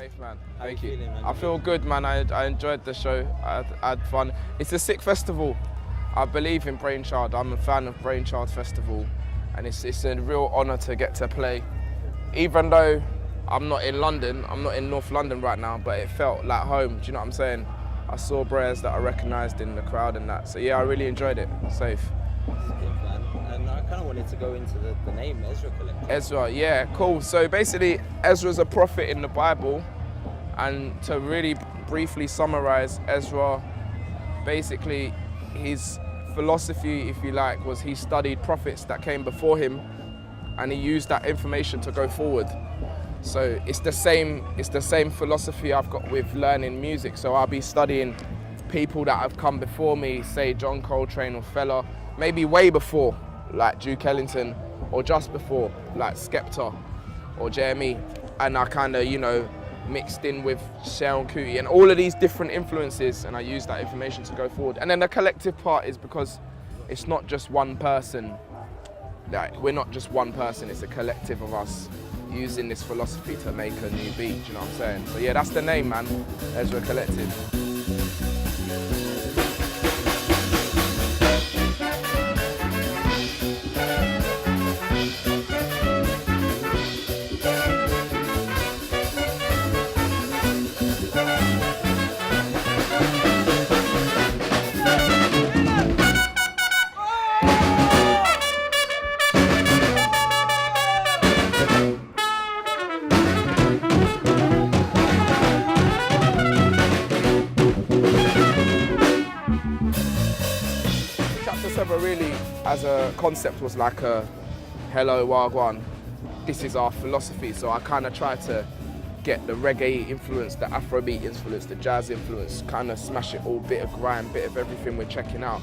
Safe, man. How Thank you you. feeling, man? I feel good, man. I enjoyed the show. I had fun. It's a sick festival. I believe in Brainchild. I'm a fan of Brainchild Festival, and it's a real honour to get to play. Even though I'm not in London, I'm not in North London right now, but it felt like home. Do you know what I'm saying? I saw prayers that I recognised in the crowd and that. So yeah, I really enjoyed it. Safe. And I kind of wanted to go into the name Ezra Collective. Ezra, yeah, cool. So basically, Ezra's a prophet in the Bible, and to really briefly summarize Ezra, basically his philosophy, if you like, was he studied prophets that came before him, and he used that information to go forward. So it's the same philosophy I've got with learning music. So I'll be studying people that have come before me, say John Coltrane or Fela, maybe way before, like Duke Ellington, or just before, like Skepta or Jeremy, and I kind of, you know, mixed in with Sharon Cootie and all of these different influences, and I use that information to go forward. And then the collective part is because it's not just one person. Like, we're not just one person, it's a collective of us using this philosophy to make a new beat, do you know what I'm saying? So yeah, that's the name, man, Ezra Collective. Really, as a concept, was like a hello wagwan, this is our philosophy. So I kind of try to get the reggae influence, the Afrobeat influence, the jazz influence, kind of smash it all, bit of grime, bit of everything we're checking out.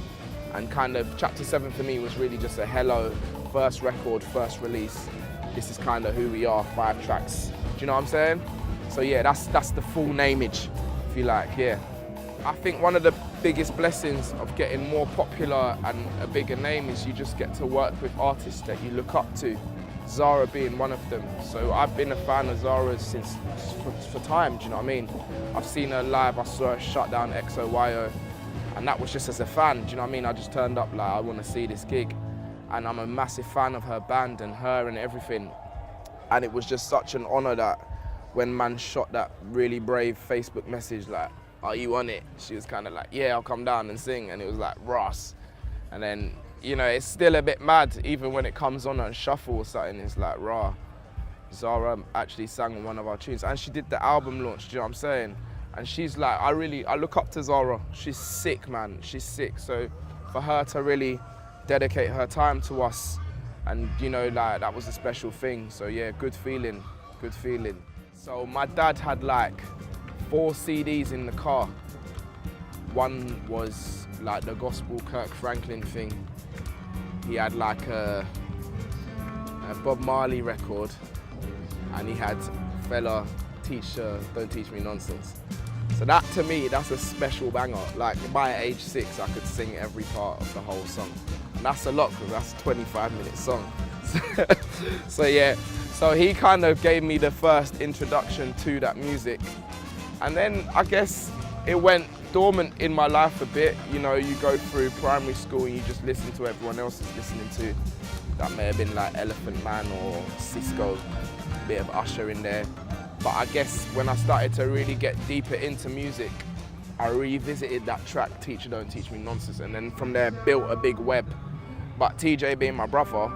And kind of chapter 7 for me was really just a hello, first record, first release. This is kind of who we are, 5 tracks. Do you know what I'm saying? So yeah, that's the full nameage, if you like, yeah. I think one of the biggest blessings of getting more popular and a bigger name is you just get to work with artists that you look up to, Zara being one of them. So I've been a fan of Zara's since for time, do you know what I mean? I've seen her live, I saw her shut down XOYO, and that was just as a fan, do you know what I mean? I just turned up like, I want to see this gig, and I'm a massive fan of her band and her and everything. And it was just such an honor that when man shot that really brave Facebook message like, are you on it? She was kind of like, yeah, I'll come down and sing. And it was like, Ross. And then, you know, it's still a bit mad, even when it comes on a shuffle or something, it's like, rah. Zara actually sang on one of our tunes. And she did the album launch, do you know what I'm saying? And she's like, I look up to Zara. She's sick, man, she's sick. So for her to really dedicate her time to us, and you know, like, that was a special thing. So yeah, good feeling, good feeling. So my dad had like 4 CDs in the car. One was like the gospel Kirk Franklin thing. He had like a Bob Marley record, and he had Fela, Don't Teach Me Nonsense. So that, to me, that's a special banger. Like, by age 6, I could sing every part of the whole song. And that's a lot, because that's a 25-minute song. So yeah, so he kind of gave me the first introduction to that music. And then I guess it went dormant in my life a bit. You know, you go through primary school and you just listen to everyone else is listening to. That may have been like Elephant Man or Cisco, a bit of Usher in there. But I guess when I started to really get deeper into music, I revisited that track, Teacher Don't Teach Me Nonsense, and then from there built a big web. But TJ being my brother,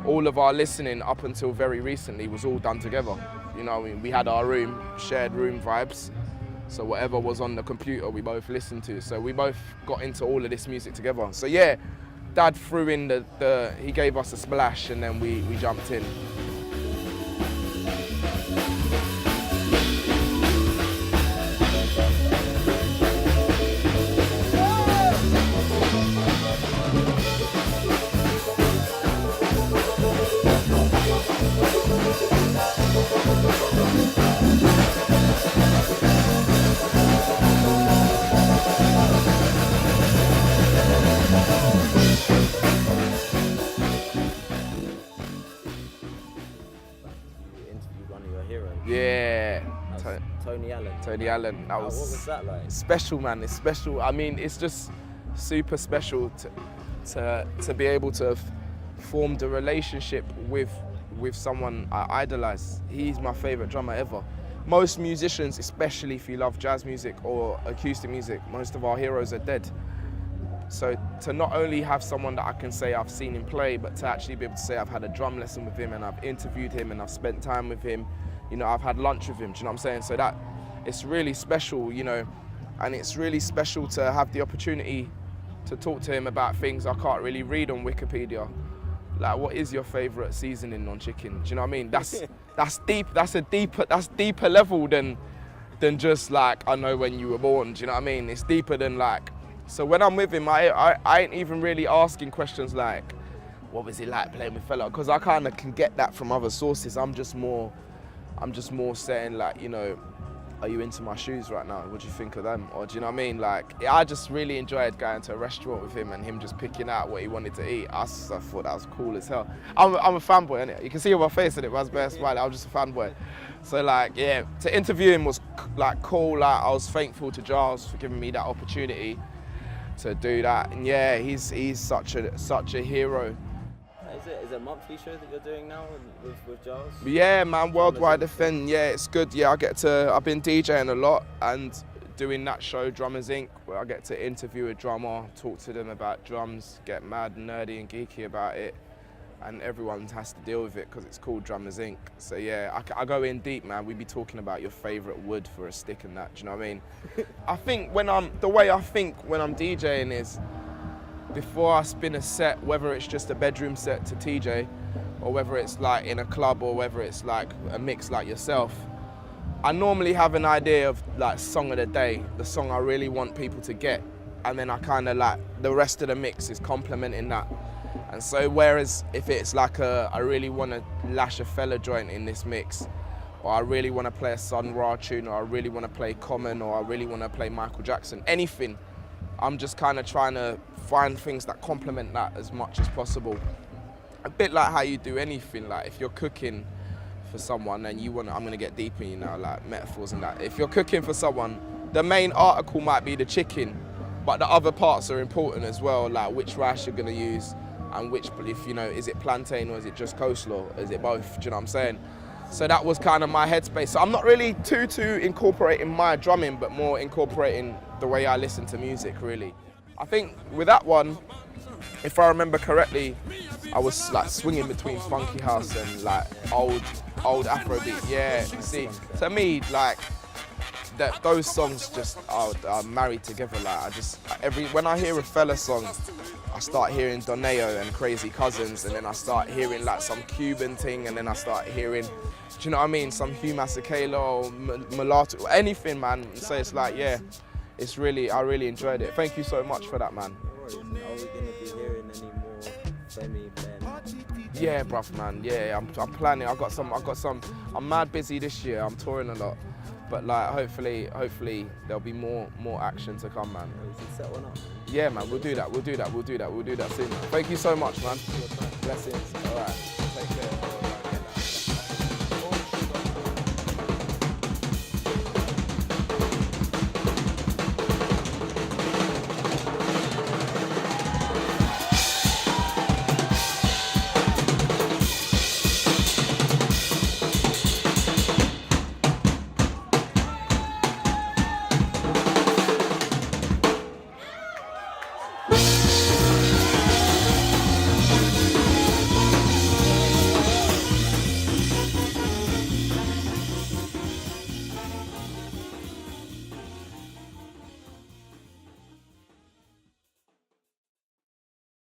all of our listening up until very recently was all done together. You know, we had our room, shared room vibes. So whatever was on the computer, we both listened to. So we both got into all of this music together. So yeah, Dad threw in he gave us a splash, and then we jumped in. hero. Yeah. Tony Allen. Tony Allen. That was, what was that like? Special, man. It's special. I mean, it's just super special to be able to have formed a relationship with someone I idolize. He's my favorite drummer ever. Most musicians, especially if you love jazz music or acoustic music, most of our heroes are dead. So to not only have someone that I can say I've seen him play, but to actually be able to say I've had a drum lesson with him and I've interviewed him and I've spent time with him, you know, I've had lunch with him, do you know what I'm saying? So that, it's really special, you know, and it's really special to have the opportunity to talk to him about things I can't really read on Wikipedia. Like, what is your favorite seasoning on chicken? Do you know what I mean? That's deep. That's deeper level than just like, I know when you were born. Do you know what I mean? It's deeper than like. So when I'm with him, I ain't even really asking questions like, what was it like playing with Fela? Because I kind of can get that from other sources. I'm just more saying like, you know, are you into my shoes right now? What do you think of them? Or do you know what I mean? Like, I just really enjoyed going to a restaurant with him and him just picking out what he wanted to eat. I thought that was cool as hell. I'm a fanboy, innit? You can see on my face, innit? I was bare smiling. I was just a fanboy. So like, yeah, to interview him was like cool. Like, I was thankful to Giles for giving me that opportunity to do that. And yeah, he's such a hero. Is it a monthly show that you're doing now with Giles? Yeah, man, worldwide event. Yeah, it's good. Yeah, I've been DJing a lot and doing that show, Drummers Inc., where I get to interview a drummer, talk to them about drums, get mad, nerdy and geeky about it, and everyone has to deal with it because it's called Drummers Inc. So yeah, I go in deep, man. We be talking about your favourite wood for a stick and that, do you know what I mean? I think the way I think when I'm DJing is, before I spin a set, whether it's just a bedroom set to TJ, or whether it's like in a club, or whether it's like a mix like yourself, I normally have an idea of like song of the day, the song I really want people to get, and then I kind of like, the rest of the mix is complementing that. And so whereas if it's like I really want to lash a Fela joint in this mix, or I really want to play a Sun Ra tune, or I really want to play Common, or I really want to play Michael Jackson, anything, I'm just kind of trying to find things that complement that as much as possible. A bit like how you do anything, like if you're cooking for someone and I'm gonna get deep in, you know, like metaphors and that. If you're cooking for someone, the main article might be the chicken, but the other parts are important as well, like which rice you're gonna use and which, if you know, is it plantain or is it just coleslaw? Is it both? Do you know what I'm saying? So that was kind of my headspace. So I'm not really too incorporating my drumming, but more incorporating the way I listen to music, really. I think with that one, if I remember correctly, I was like swinging between funky house and like old Afrobeat. Yeah, see, to me, like those songs just are married together. Like when I hear a Fela song, I start hearing Doneo and Crazy Cousins, and then I start hearing like some Cuban thing, and then I start hearing, do you know what I mean, some Hugh Masekela or Mulatto, anything, man. So it's like, yeah. I really enjoyed it. Thank you so much for that, man. No worries. Are we going to be hearing any more Femi playing? Yeah, bruv, man. Yeah, I'm planning. I'm mad busy this year. I'm touring a lot, but like hopefully there'll be more action to come, man. We should set one up. Yeah, man. We'll do that soon. Thank you so much, man. Blessings. All right.